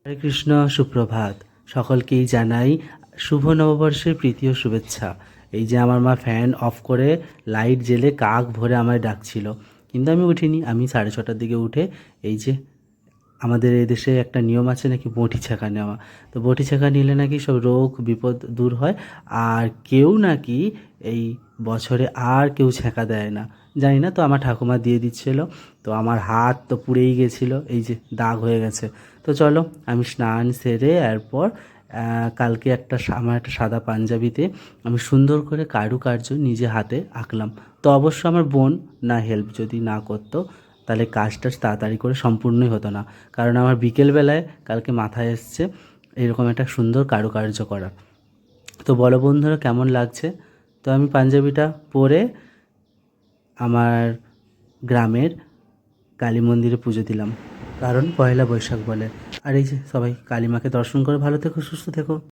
হরে কৃষ্ণ, সুপ্রভাত। সকলকেই জানাই শুভ নববর্ষের প্রীতি ও শুভেচ্ছা। এই যে আমার মা ফ্যান অফ করে লাইট জ্বেলে কাক ভরে আমায় ডাকছিল, কিন্তু আমি উঠিনি। আমি 6:30টার দিকে উঠে এই যে আমাদের এদেশে একটা নিয়ম আছে নাকি বঁটি ছ্যাঁকা নেওয়া। তো বঁটি ছ্যাঁকা নিলে নাকি সব রোগ বিপদ দূর হয়। আর কেউ নাকি এই বছরে আর কেউ ছ্যাঁকা দেয় না, জানি না। তো আমার ঠাকুমা দিয়ে দিচ্ছিল, তো আমার হাত তো পুড়েই গেছিলো, এই যে দাগ হয়ে গেছে। তো চলো, আমি স্নান সেরে এরপর কালকে আমার একটা সাদা পাঞ্জাবিতে আমি সুন্দর করে কারুকার্য নিজে হাতে আঁকলাম। তো অবশ্য আমার বোন না হেল্প যদি না করতো তাহলে কাজটা তাড়াতাড়ি করে সম্পূর্ণই হতো না। কারণ আমার বিকেলবেলায় কালকে মাথায় এসছে এরকম একটা সুন্দর কারুকার্য করা। তো বলো বন্ধুরা, কেমন লাগছে? তো আমি পাঞ্জাবিটা পরে আমার গ্রামের কালী মন্দিরে পুজো দিলাম, কারণ পয়লা বৈশাখ বলে। আর এই যে সবাই কালী মাকে দর্শন করে ভালো থেকো, সুস্থ থেকো।